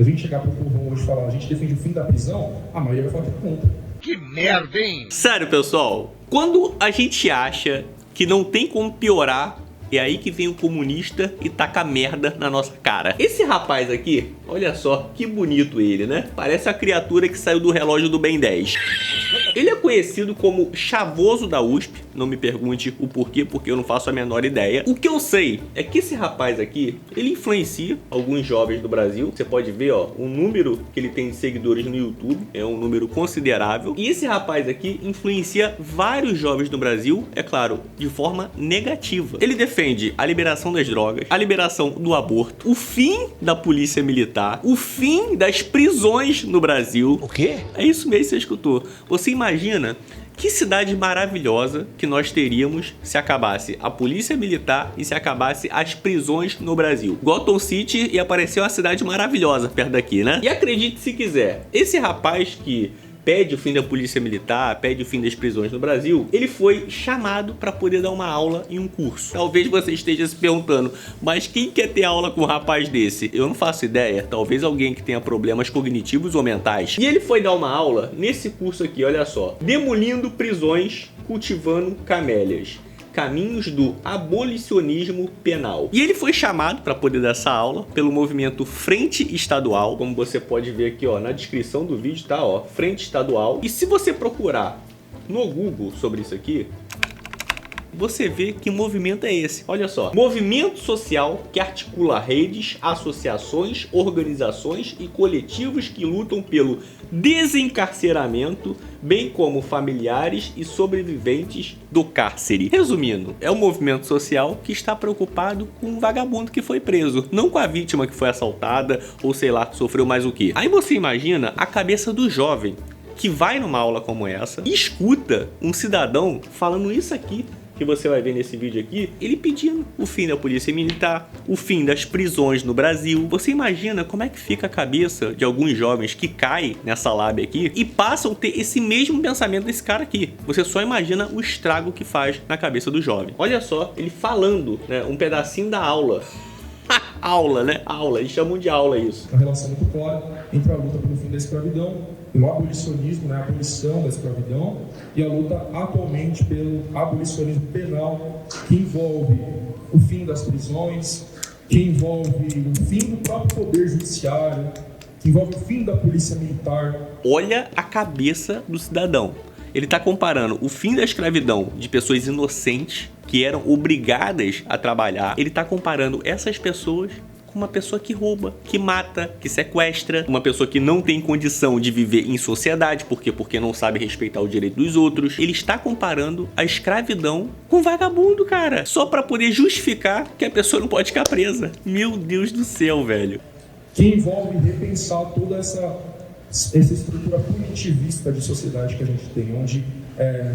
Se a gente chegar pro povão hoje e falar, a gente defende o fim da prisão, a maioria vai falar que é contra. Que merda, hein? Sério, pessoal, quando a gente acha que não tem como piorar, é aí que vem o comunista e taca merda na nossa cara. Esse rapaz aqui, olha só, que bonito ele, né? Parece a criatura que saiu do relógio do Ben 10. Ele é conhecido como Chavoso da USP. Não me pergunte o porquê, porque eu não faço a menor ideia. O que eu sei é que esse rapaz aqui, ele influencia alguns jovens do Brasil. Você pode ver, ó, o número que ele tem de seguidores no YouTube. É um número considerável. E esse rapaz aqui influencia vários jovens do Brasil, é claro, de forma negativa. Ele defende a liberação das drogas, a liberação do aborto, o fim da polícia militar, o fim das prisões no Brasil. O quê? É isso mesmo que você escutou. Você imagina que cidade maravilhosa que nós teríamos se acabasse a polícia militar e se acabasse as prisões no Brasil. Gotham City ia parecer uma cidade maravilhosa perto daqui, né? E acredite se quiser, esse rapaz que pede o fim da polícia militar, pede o fim das prisões no Brasil, ele foi chamado para poder dar uma aula em um curso. Talvez você esteja se perguntando, mas quem quer ter aula com um rapaz desse? Eu não faço ideia, talvez alguém que tenha problemas cognitivos ou mentais. E ele foi dar uma aula nesse curso aqui, olha só, demolindo prisões, cultivando camélias. Caminhos do abolicionismo penal. E ele foi chamado para poder dar essa aula pelo movimento Frente Estadual, como você pode ver aqui, ó, na descrição do vídeo, tá, ó, Frente Estadual. E se você procurar no Google sobre isso aqui, você vê que movimento é esse. Olha só, movimento social que articula redes, associações, organizações e coletivos que lutam pelo desencarceramento, bem como familiares e sobreviventes do cárcere. Resumindo, é um movimento social que está preocupado com um vagabundo que foi preso, não com a vítima que foi assaltada ou sei lá, sofreu mais o que. Aí você imagina a cabeça do jovem que vai numa aula como essa e escuta um cidadão falando isso aqui que você vai ver nesse vídeo aqui, ele pedindo o fim da polícia militar, o fim das prisões no Brasil. Você imagina como é que fica a cabeça de alguns jovens que caem nessa lábia aqui e passam a ter esse mesmo pensamento desse cara aqui. Você só imagina o estrago que faz na cabeça do jovem. Olha só, ele falando, né, um pedacinho da aula. Aula, né? Aula, eles chamam de aula isso. Uma relação muito clara entre a luta pelo fim da escravidão, pelo abolicionismo, né, a abolição da escravidão, e a luta atualmente pelo abolicionismo penal, que envolve o fim das prisões, que envolve o fim do próprio poder judiciário, que envolve o fim da polícia militar. Olha a cabeça do cidadão. Ele está comparando o fim da escravidão de pessoas inocentes que eram obrigadas a trabalhar. Ele está comparando essas pessoas com uma pessoa que rouba, que mata, que sequestra, uma pessoa que não tem condição de viver em sociedade, porque não sabe respeitar o direito dos outros. Ele está comparando a escravidão com vagabundo, cara, só para poder justificar que a pessoa não pode ficar presa. Meu Deus do céu, velho. Que envolve repensar toda essa estrutura punitivista de sociedade que a gente tem, onde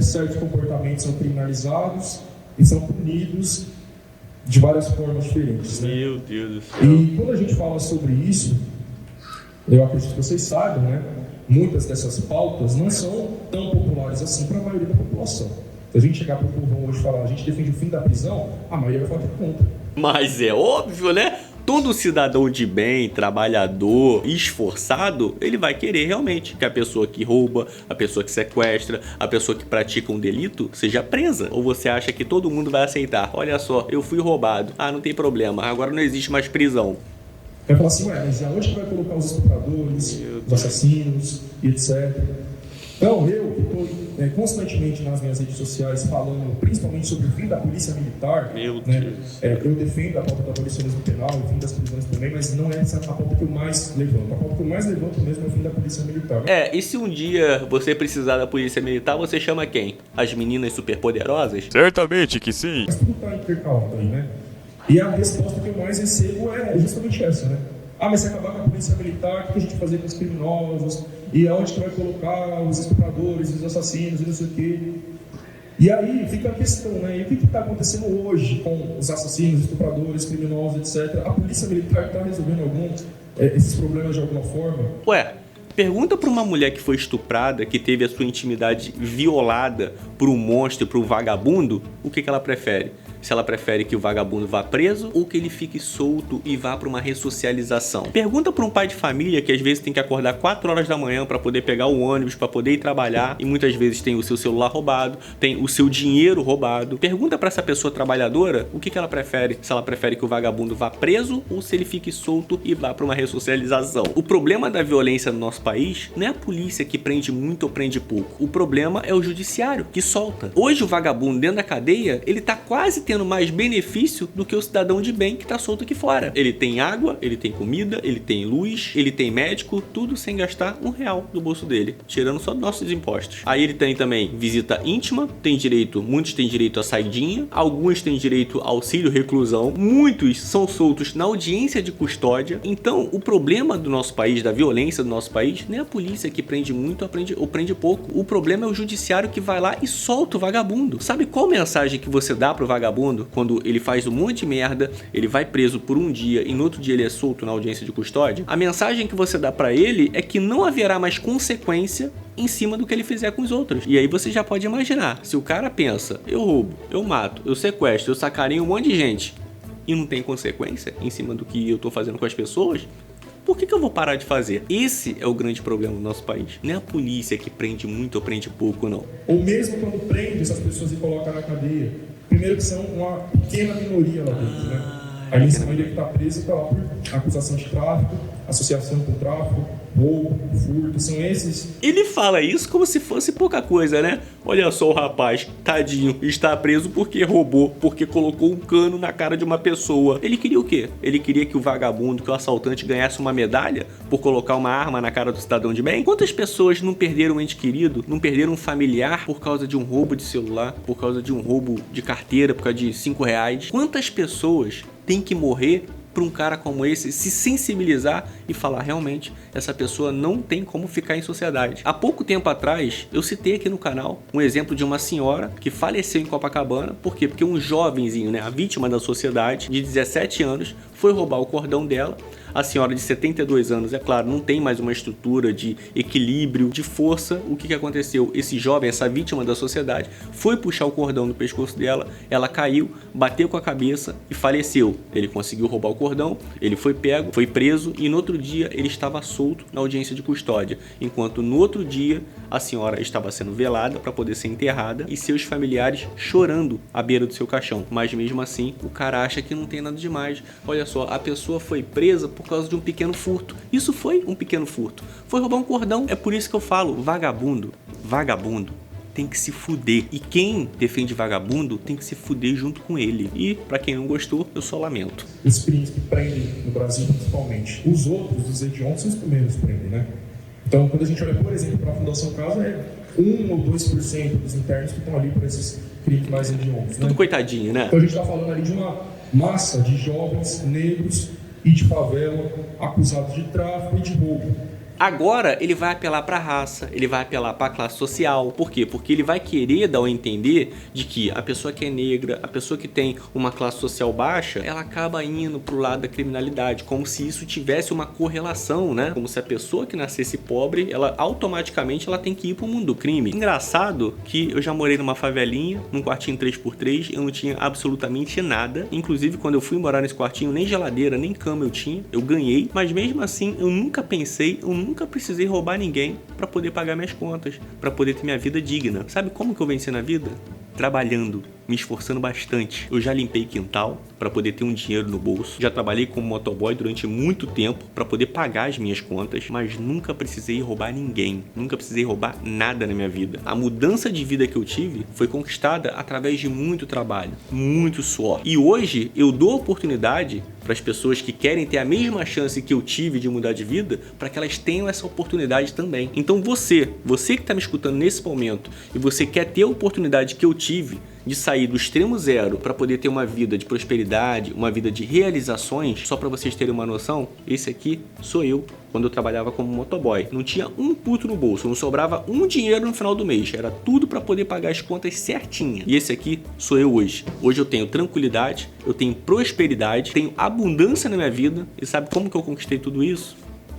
certos comportamentos são criminalizados e são punidos de várias formas diferentes, né? Meu Deus do céu. E quando a gente fala sobre isso, eu acredito que vocês saibam, né? Muitas dessas pautas não são tão populares assim para a maioria da população. Se a gente chegar para o povo hoje e falar, a gente defende o fim da prisão, a maioria vai falar que é contra. Mas é óbvio, né? Todo cidadão de bem, trabalhador, esforçado, ele vai querer realmente que a pessoa que rouba, a pessoa que sequestra, a pessoa que pratica um delito seja presa. Ou você acha que todo mundo vai aceitar? Olha só, eu fui roubado. Ah, não tem problema, agora não existe mais prisão. Vai falar assim, mas aonde que vai colocar os estupradores, os assassinos e etc. Então, eu que estou constantemente nas minhas redes sociais falando principalmente sobre o fim da polícia militar, Meu né? Deus. Eu defendo a pauta do abolicionismo penal, o fim das prisões também, mas não é essa a pauta que eu mais levanto. A pauta que eu mais levanto mesmo é o fim da polícia militar. E se um dia você precisar da polícia militar, você chama quem? As meninas superpoderosas? Certamente que sim. Mas tudo está intercalado aí, né? E a resposta que eu mais recebo é justamente essa, né? Ah, mas se acabar com a polícia militar, o que a gente vai fazer com os criminosos? E aonde que vai colocar os estupradores, os assassinos e não sei o quê? E aí fica a questão, né? E o que está acontecendo hoje com os assassinos, estupradores, criminosos, etc? A polícia militar está resolvendo esses problemas de alguma forma? Ué, pergunta pra uma mulher que foi estuprada, que teve a sua intimidade violada por um monstro, por um vagabundo, o que ela prefere? se ela prefere que o vagabundo vá preso ou que ele fique solto e vá para uma ressocialização. Pergunta para um pai de família que às vezes tem que acordar 4 horas da manhã para poder pegar o ônibus, para poder ir trabalhar e muitas vezes tem o seu celular roubado, tem o seu dinheiro roubado. Pergunta para essa pessoa trabalhadora o que ela prefere, se ela prefere que o vagabundo vá preso ou se ele fique solto e vá para uma ressocialização. O problema da violência no nosso país não é a polícia que prende muito ou prende pouco. O problema é o judiciário que solta. Hoje o vagabundo dentro da cadeia, ele tá quase tendo mais benefício do que o cidadão de bem que tá solto aqui fora. Ele tem água, ele tem comida, ele tem luz, ele tem médico, tudo sem gastar R$1 do bolso dele, tirando só nossos impostos. Aí ele tem também visita íntima, tem direito, muitos têm direito a saidinha, alguns têm direito a auxílio reclusão, muitos são soltos na audiência de custódia. Então o problema do nosso país, da violência do nosso país, não é a polícia que prende muito ou prende pouco. O problema é o judiciário que vai lá e solta o vagabundo. Sabe qual mensagem que você dá pro vagabundo quando ele faz um monte de merda, ele vai preso por um dia e no outro dia ele é solto na audiência de custódia? A mensagem que você dá pra ele é que não haverá mais consequência em cima do que ele fizer com os outros. E aí você já pode imaginar, se o cara pensa, eu roubo, eu mato, eu sequestro, eu sacaneio um monte de gente e não tem consequência em cima do que eu tô fazendo com as pessoas, por que eu vou parar de fazer? Esse é o grande problema do nosso país. Não é a polícia que prende muito ou prende pouco, não. Ou mesmo quando prende essas pessoas e coloca na cadeia, primeiro que são uma pequena minoria lá dentro, né? A imensa maioria que está presa está lá por acusação de tráfico, associação com tráfico, roubo, furto, são esses. Ele fala isso como se fosse pouca coisa, né? Olha só o rapaz, tadinho, está preso porque roubou, porque colocou um cano na cara de uma pessoa. Ele queria o quê? Ele queria que o vagabundo, que o assaltante ganhasse uma medalha por colocar uma arma na cara do cidadão de bem? Quantas pessoas não perderam um ente querido, não perderam um familiar por causa de um roubo de celular, por causa de um roubo de carteira, por causa de R$5? Quantas pessoas têm que morrer para um cara como esse se sensibilizar e falar, realmente, essa pessoa não tem como ficar em sociedade? Há pouco tempo atrás, eu citei aqui no canal um exemplo de uma senhora que faleceu em Copacabana. Por quê? Porque um jovenzinho, né, a vítima da sociedade, de 17 anos, foi roubar o cordão dela. A senhora de 72 anos, é claro, não tem mais uma estrutura de equilíbrio, de força. O que aconteceu? Esse jovem, essa vítima da sociedade, foi puxar o cordão do pescoço dela, ela caiu, bateu com a cabeça e faleceu. Ele conseguiu roubar o cordão, ele foi pego, foi preso e no outro dia ele estava solto na audiência de custódia, enquanto no outro dia a senhora estava sendo velada para poder ser enterrada e seus familiares chorando à beira do seu caixão. Mas mesmo assim, o cara acha que não tem nada demais. Olha só, a pessoa foi presa por causa de um pequeno furto. Isso foi um pequeno furto. Foi roubar um cordão. É por isso que eu falo, vagabundo tem que se fuder. E quem defende vagabundo tem que se fuder junto com ele. E, pra quem não gostou, eu só lamento. Os crimes que prendem no Brasil, principalmente. Os outros, os hediondos, são os primeiros que prendem, né? Então, quando a gente olha, por exemplo, para a Fundação Casa, é 1 ou 2% dos internos que estão ali por esses crimes mais hediondos. Tudo coitadinho, né? Então a gente está falando ali de uma massa de jovens negros e de favela acusados de tráfico e de roubo. Agora ele vai apelar para a raça, ele vai apelar para a classe social. Por quê? Porque ele vai querer dar a entender de que a pessoa que é negra, a pessoa que tem uma classe social baixa, ela acaba indo pro lado da criminalidade, como se isso tivesse uma correlação, né? Como se a pessoa que nascesse pobre, ela automaticamente ela tem que ir pro mundo do crime. Engraçado que eu já morei numa favelinha, num quartinho 3x3, eu não tinha absolutamente nada. Inclusive, quando eu fui morar nesse quartinho, nem geladeira, nem cama eu tinha. Eu ganhei, mas mesmo assim, eu nunca pensei, nunca precisei roubar ninguém para poder pagar minhas contas, para poder ter minha vida digna. Sabe como que eu venci na vida? Trabalhando, me esforçando bastante. Eu já limpei quintal para poder ter um dinheiro no bolso. Já trabalhei como motoboy durante muito tempo para poder pagar as minhas contas, mas nunca precisei roubar ninguém. Nunca precisei roubar nada na minha vida. A mudança de vida que eu tive foi conquistada através de muito trabalho, muito suor. E hoje eu dou oportunidade para as pessoas que querem ter a mesma chance que eu tive de mudar de vida, para que elas tenham essa oportunidade também. Então você que está me escutando nesse momento e você quer ter a oportunidade que eu tive de sair do extremo zero para poder ter uma vida de prosperidade, uma vida de realizações, só para vocês terem uma noção, esse aqui sou eu quando eu trabalhava como motoboy. Não tinha um puto no bolso, não sobrava um dinheiro no final do mês, era tudo para poder pagar as contas certinha. E esse aqui sou eu hoje. Hoje eu tenho tranquilidade, eu tenho prosperidade, tenho abundância na minha vida. E sabe como que eu conquistei tudo isso?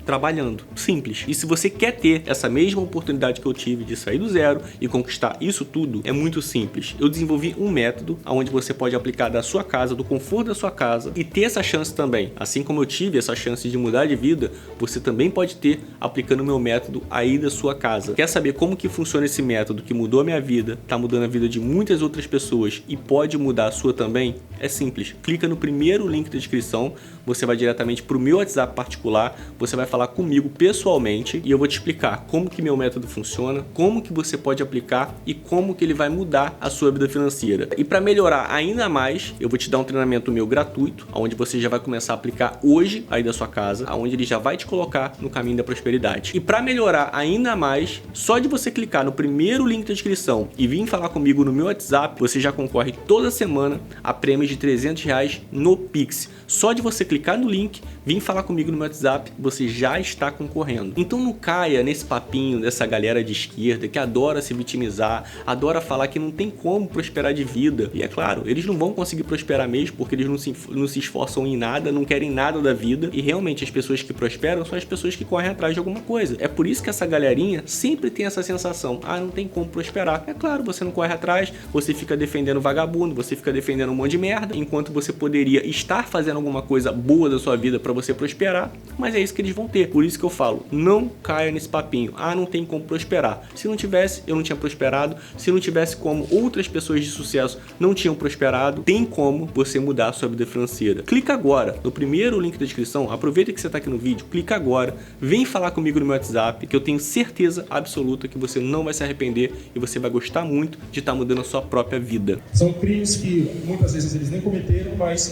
trabalhando. Simples. E se você quer ter essa mesma oportunidade que eu tive de sair do zero e conquistar isso tudo, é muito simples. Eu desenvolvi um método onde você pode aplicar da sua casa, do conforto da sua casa e ter essa chance também. Assim como eu tive essa chance de mudar de vida, você também pode ter aplicando o meu método aí da sua casa. Quer saber como que funciona esse método que mudou a minha vida, tá mudando a vida de muitas outras pessoas e pode mudar a sua também? É simples. Clica no primeiro link da descrição, você vai diretamente para o meu WhatsApp particular, você vai falar comigo pessoalmente e eu vou te explicar como que meu método funciona, como que você pode aplicar e como que ele vai mudar a sua vida financeira. E para melhorar ainda mais, eu vou te dar um treinamento meu gratuito, onde você já vai começar a aplicar hoje aí da sua casa, onde ele já vai te colocar no caminho da prosperidade. E para melhorar ainda mais, só de você clicar no primeiro link da descrição e vir falar comigo no meu WhatsApp, você já concorre toda semana a prêmios de R$300 no Pix. Só de você clicar no link, vir falar comigo no meu WhatsApp, você já está concorrendo. Então não caia nesse papinho dessa galera de esquerda que adora se vitimizar, adora falar que não tem como prosperar de vida. E é claro, eles não vão conseguir prosperar mesmo porque eles não se esforçam em nada, não querem nada da vida. E realmente as pessoas que prosperam são as pessoas que correm atrás de alguma coisa. É por isso que essa galerinha sempre tem essa sensação, não tem como prosperar. É claro, você não corre atrás, você fica defendendo vagabundo, você fica defendendo um monte de merda, enquanto você poderia estar fazendo alguma coisa boa da sua vida para você prosperar, mas é isso que eles vão ter. Por isso que eu falo, não caia nesse papinho, não tem como prosperar. Se não tivesse, eu não tinha prosperado. Se não tivesse como outras pessoas de sucesso não tinham prosperado, tem como você mudar a sua vida financeira. Clica agora no primeiro link da descrição, aproveita que você está aqui no vídeo, clica agora, vem falar comigo no meu WhatsApp, que eu tenho certeza absoluta que você não vai se arrepender e você vai gostar muito de estar mudando a sua própria vida. São crimes que muitas vezes eles nem cometeram, mas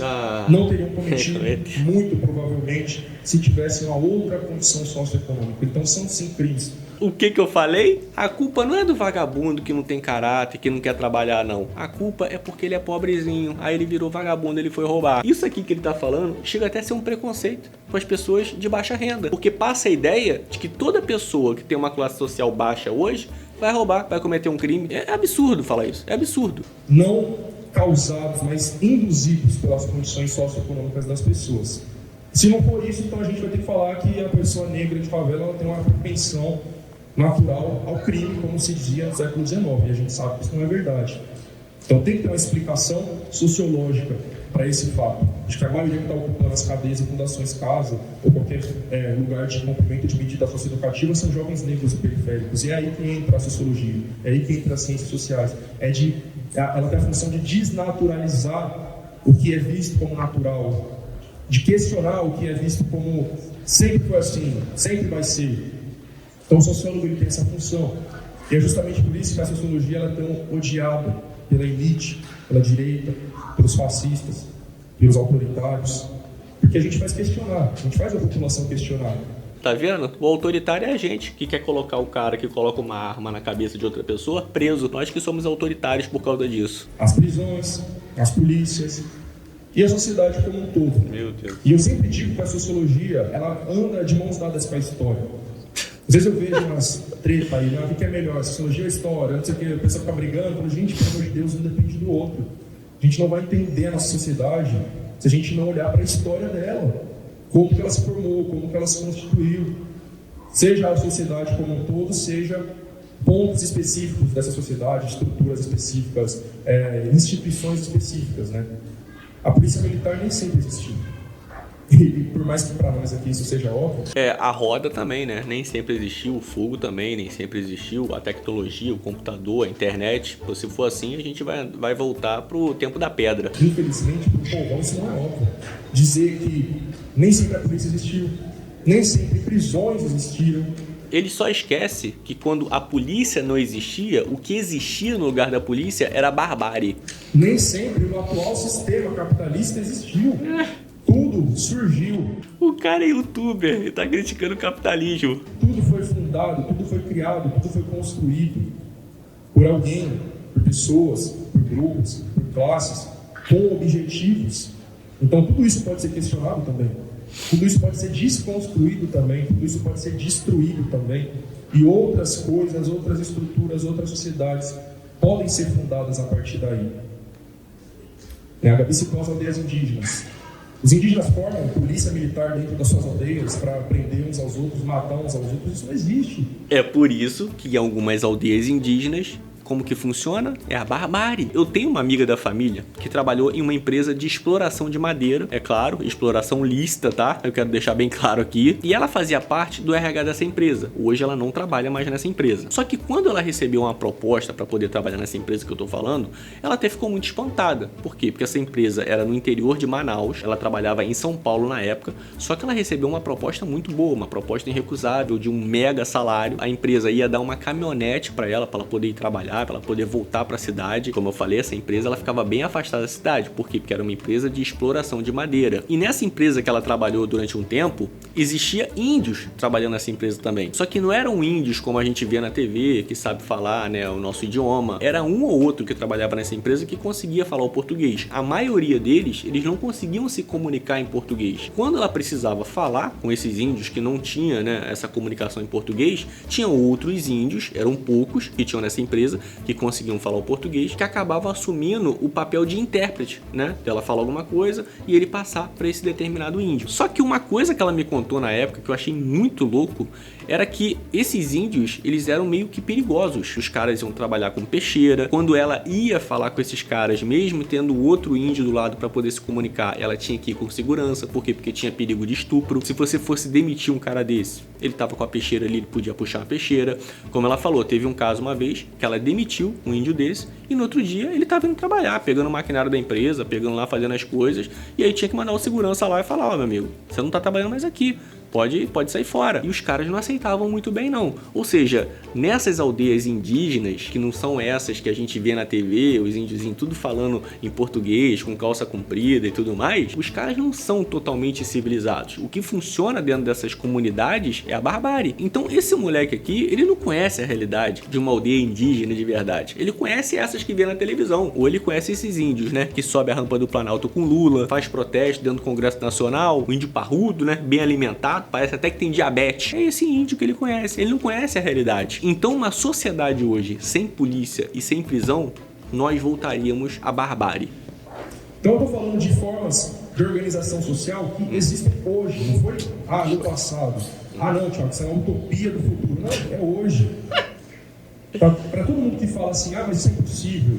não teriam cometido, muito provavelmente, se tivessem uma outra condição socioeconômica. Então são sim crimes. O que eu falei? A culpa não é do vagabundo que não tem caráter, que não quer trabalhar, não. A culpa é porque ele é pobrezinho, aí ele virou vagabundo, ele foi roubar. Isso aqui que ele tá falando chega até a ser um preconceito com as pessoas de baixa renda. Porque passa a ideia de que toda pessoa que tem uma classe social baixa hoje vai roubar, vai cometer um crime. É absurdo falar isso, é absurdo. Não causados, mas induzidos pelas condições socioeconômicas das pessoas. Se não for isso, então a gente vai ter que falar que a pessoa negra de favela ela tem uma propensão natural ao crime, como se dizia no século XIX, e a gente sabe que isso não é verdade. Então tem que ter uma explicação sociológica para esse fato, de que a maioria que está ocupando as cadeias e fundações casa, ou qualquer lugar de cumprimento de medida socioeducativa, são jovens negros e periféricos, e é aí que entra a sociologia, é aí que entra as ciências sociais, ela tem a função de desnaturalizar o que é visto como natural, de questionar o que é visto como sempre foi assim, sempre vai ser. Então o sociólogo ele tem essa função. E é justamente por isso que a sociologia ela é tão odiada pela elite, pela direita, pelos fascistas, pelos autoritários. Porque a gente faz questionar, a gente faz a população questionar. Tá vendo? O autoritário é a gente que quer colocar o cara que coloca uma arma na cabeça de outra pessoa preso. Nós que somos autoritários por causa disso. As prisões, as polícias e a sociedade como um todo. Meu Deus. E eu sempre digo que a sociologia ela anda de mãos dadas com a história. Às vezes eu vejo umas tretas aí, o que é melhor, sociologia ou história, não sei o que, a pessoa fica brigando, eu falo, gente, pelo amor de Deus, um depende do outro. A gente não vai entender a nossa sociedade se a gente não olhar para a história dela, como que ela se formou, como que ela se constituiu, seja a sociedade como um todo, seja pontos específicos dessa sociedade, estruturas específicas, instituições específicas, né? A polícia militar nem sempre existiu. E por mais que para nós aqui isso seja óbvio... A roda também, né? Nem sempre existiu, o fogo também nem sempre existiu, a tecnologia, o computador, a internet. Se for assim, a gente vai voltar pro tempo da pedra. Infelizmente, pro povão isso não é óbvio. Dizer que nem sempre a polícia existiu, nem sempre prisões existiram. Ele só esquece que quando a polícia não existia, o que existia no lugar da polícia era a barbárie. Nem sempre o atual sistema capitalista existiu. Tudo surgiu. O cara é youtuber e tá criticando o capitalismo. Tudo foi fundado, tudo foi criado, tudo foi construído por alguém, por pessoas, por grupos, por classes, com objetivos. Então tudo isso pode ser questionado também. Tudo isso pode ser desconstruído também. Tudo isso pode ser destruído também. E outras coisas, outras estruturas, outras sociedades podem ser fundadas a partir daí. A Gabi citou as aldeias indígenas. Os indígenas formam polícia militar dentro das suas aldeias para prender uns aos outros, matar uns aos outros. Isso não existe. É por isso que em algumas aldeias indígenas, como que funciona? É a barbárie. Eu tenho uma amiga da família que trabalhou em uma empresa de exploração de madeira, é claro, exploração lícita, tá? Eu quero deixar bem claro aqui. E ela fazia parte do RH dessa empresa. Hoje ela não trabalha mais nessa empresa. Só que quando ela recebeu uma proposta para poder trabalhar nessa empresa que eu tô falando, ela até ficou muito espantada. Por quê? Porque essa empresa era no interior de Manaus, ela trabalhava em São Paulo na época, só que ela recebeu uma proposta muito boa, uma proposta irrecusável, de um mega salário. A empresa ia dar uma caminhonete para ela poder ir trabalhar, para ela poder voltar para a cidade. Como eu falei, essa empresa ela ficava bem afastada da cidade. Por quê? Porque era uma empresa de exploração de madeira. E nessa empresa que ela trabalhou durante um tempo, existia índios trabalhando nessa empresa também. Só que não eram índios como a gente vê na TV, que sabe falar, né, o nosso idioma. Era um ou outro que trabalhava nessa empresa que conseguia falar o português. A maioria deles, eles não conseguiam se comunicar em português. Quando ela precisava falar com esses índios que não tinha, né, essa comunicação em português, tinham outros índios, eram poucos que tinham nessa empresa, que conseguiam falar o português, que acabavam assumindo o papel de intérprete, né? Ela fala alguma coisa e ele passar para esse determinado índio. Só que uma coisa que ela me contou na época, que eu achei muito louco, era que esses índios, eles eram meio que perigosos. Os caras iam trabalhar com peixeira. Quando ela ia falar com esses caras, mesmo tendo outro índio do lado para poder se comunicar, ela tinha que ir com segurança. Por quê? Porque tinha perigo de estupro. Se você fosse demitir um cara desse, ele tava com a peixeira ali, ele podia puxar a peixeira. Como ela falou, teve um caso uma vez que ela demitiu um índio desse e no outro dia ele tava indo trabalhar, pegando o maquinário da empresa, pegando lá, fazendo as coisas, e aí tinha que mandar o segurança lá e falar: ó, meu amigo, você não tá trabalhando mais aqui. Pode sair fora. E os caras não aceitavam muito bem, não. Ou seja, nessas aldeias indígenas, que não são essas que a gente vê na TV, os índiozinhos tudo falando em português, com calça comprida e tudo mais, os caras não são totalmente civilizados. O que funciona dentro dessas comunidades é a barbárie. Então esse moleque aqui, ele não conhece a realidade de uma aldeia indígena de verdade. Ele conhece essas que vê na televisão. Ou ele conhece esses índios, né? Que sobe a rampa do Planalto com Lula, faz protesto dentro do Congresso Nacional, o índio parrudo, né? Bem alimentado, parece até que tem diabetes. É esse índio que ele conhece. Ele não conhece a realidade. Então, uma sociedade hoje sem polícia e sem prisão, nós voltaríamos à barbárie. Então, eu estou falando de formas de organização social que existem hoje. Não foi no passado. Não, Thiago, isso é uma utopia do futuro. Não, é hoje. Para todo mundo que fala assim, mas isso é impossível,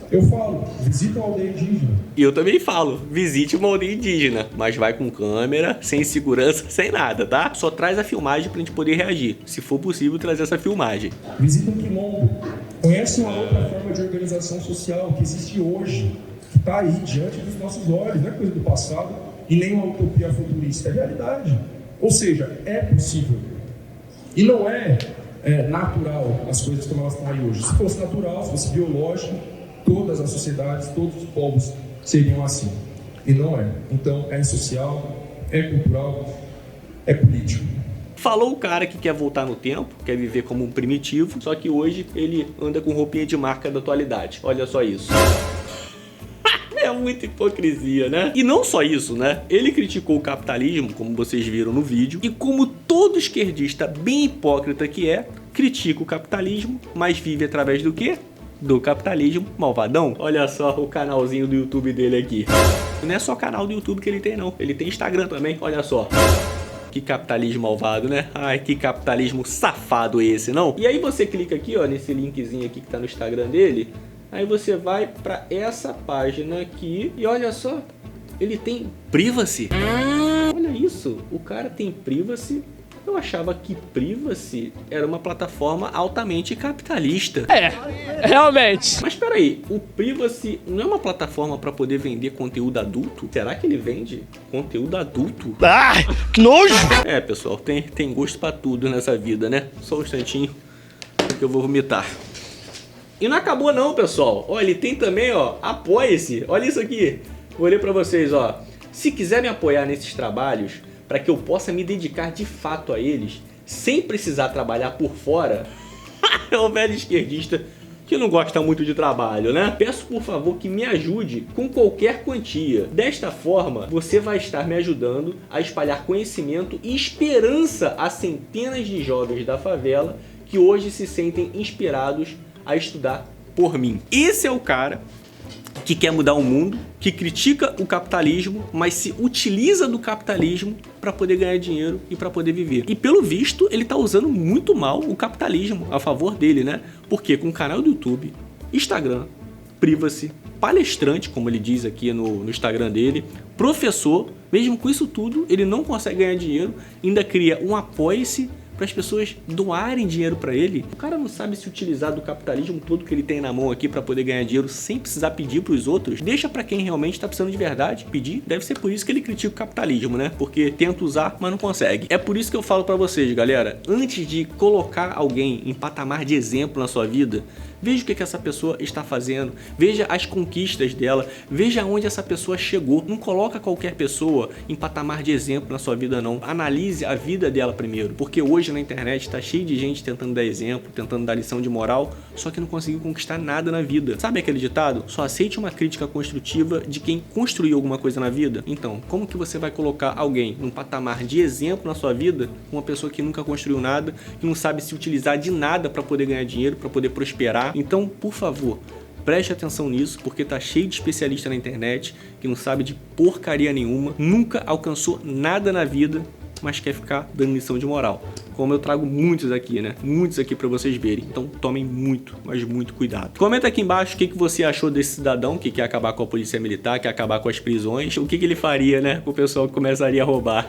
eu falo, visita uma aldeia indígena. E eu também falo, visite uma aldeia indígena, mas vai com câmera, sem segurança, sem nada, tá? Só traz a filmagem pra gente poder reagir, se for possível trazer essa filmagem. Visita um quilombo, conhece uma outra forma de organização social que existe hoje, que tá aí diante dos nossos olhos, não é coisa do passado e nem uma utopia futurista, é realidade. Ou seja, é possível. E não é natural as coisas como elas estão aí hoje. Se fosse natural, se fosse biológico, todas as sociedades, todos os povos seriam assim. E não é. Então, é social, é cultural, é político. Falou o cara que quer voltar no tempo, quer viver como um primitivo, só que hoje ele anda com roupinha de marca da atualidade. Olha só isso. É muita hipocrisia, né? E não só isso, né? Ele criticou o capitalismo, como vocês viram no vídeo, e como todo esquerdista bem hipócrita que é, critica o capitalismo, mas vive através do quê? Do capitalismo malvadão. Olha só o canalzinho do YouTube dele aqui. Não é só canal do YouTube que ele tem, não. Ele tem Instagram também, olha só. Que capitalismo malvado, né? Ai, que capitalismo safado esse, não? E aí você clica aqui, ó, nesse linkzinho aqui que tá no Instagram dele. Aí você vai pra essa página aqui e olha só, ele tem privacy. Olha isso, o cara tem privacy. Eu achava que Privacy era uma plataforma altamente capitalista. Realmente. Mas peraí, o Privacy não é uma plataforma para poder vender conteúdo adulto? Será que ele vende conteúdo adulto? Que nojo! Pessoal, tem gosto para tudo nessa vida, né? Só um instantinho que eu vou vomitar. E não acabou não, pessoal. Ó, ele tem também, ó, apoie-se. Olha isso aqui. Vou ler para vocês, ó. Se quiser me apoiar nesses trabalhos, para que eu possa me dedicar de fato a eles, sem precisar trabalhar por fora, é o velho esquerdista que não gosta muito de trabalho, né? Peço por favor que me ajude com qualquer quantia. Desta forma, você vai estar me ajudando a espalhar conhecimento e esperança a centenas de jovens da favela que hoje se sentem inspirados a estudar por mim. Esse é o cara que quer mudar o mundo, que critica o capitalismo, mas se utiliza do capitalismo para poder ganhar dinheiro e para poder viver. E pelo visto, ele tá usando muito mal o capitalismo a favor dele, né? Porque com o canal do YouTube, Instagram, privacy, palestrante, como ele diz aqui no Instagram dele, professor, mesmo com isso tudo, ele não consegue ganhar dinheiro, ainda cria um apoia-se para as pessoas doarem dinheiro para ele. O cara não sabe se utilizar do capitalismo todo que ele tem na mão aqui para poder ganhar dinheiro sem precisar pedir para os outros. Deixa para quem realmente está precisando de verdade pedir. Deve ser por isso que ele critica o capitalismo, né? Porque tenta usar, mas não consegue. É por isso que eu falo para vocês, galera, antes de colocar alguém em patamar de exemplo na sua vida, veja o que essa pessoa está fazendo, veja as conquistas dela, veja onde essa pessoa chegou. Não coloca qualquer pessoa em patamar de exemplo na sua vida, não. Analise a vida dela primeiro, porque hoje na internet está cheio de gente tentando dar exemplo, tentando dar lição de moral, só que não conseguiu conquistar nada na vida. Sabe aquele ditado? Só aceite uma crítica construtiva de quem construiu alguma coisa na vida. Então, como que você vai colocar alguém num patamar de exemplo na sua vida, uma pessoa que nunca construiu nada, que não sabe se utilizar de nada para poder ganhar dinheiro, para poder prosperar? Então, por favor, preste atenção nisso, porque tá cheio de especialista na internet que não sabe de porcaria nenhuma, nunca alcançou nada na vida, mas quer ficar dando lição de moral. Como eu trago muitos aqui, né? Muitos aqui pra vocês verem. Então tomem muito, mas muito cuidado. Comenta aqui embaixo o que você achou desse cidadão que quer acabar com a polícia militar, quer acabar com as prisões. O que ele faria, né? Com o pessoal que começaria a roubar.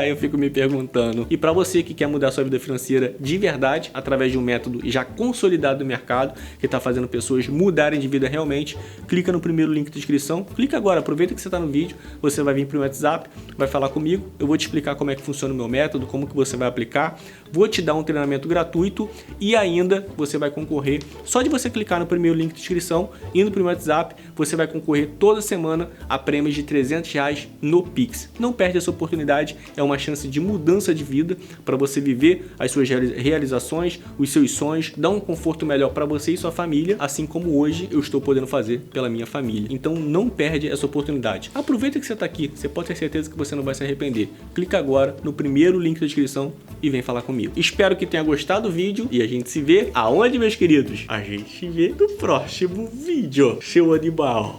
Eu fico me perguntando. E pra você que quer mudar sua vida financeira de verdade, através de um método já consolidado no mercado, que tá fazendo pessoas mudarem de vida realmente, clica no primeiro link da descrição. Clica agora, aproveita que você tá no vídeo. Você vai vir pro meu WhatsApp, vai falar comigo. Eu vou te explicar como é que funciona o meu método, como que você vai aplicar. Vou te dar um treinamento gratuito e ainda você vai concorrer, só de você clicar no primeiro link de inscrição, indo para o meu WhatsApp, você vai concorrer toda semana a prêmios de R$300 no Pix. Não perde essa oportunidade, é uma chance de mudança de vida para você viver as suas realizações, os seus sonhos, dar um conforto melhor para você e sua família, assim como hoje eu estou podendo fazer pela minha família. Então não perde essa oportunidade. Aproveita que você está aqui, você pode ter certeza que você não vai se arrepender. Clica agora no primeiro link da descrição e vem falar comigo. Espero que tenha gostado do vídeo e a gente se vê aonde, meus queridos? A gente se vê no próximo vídeo, seu animal.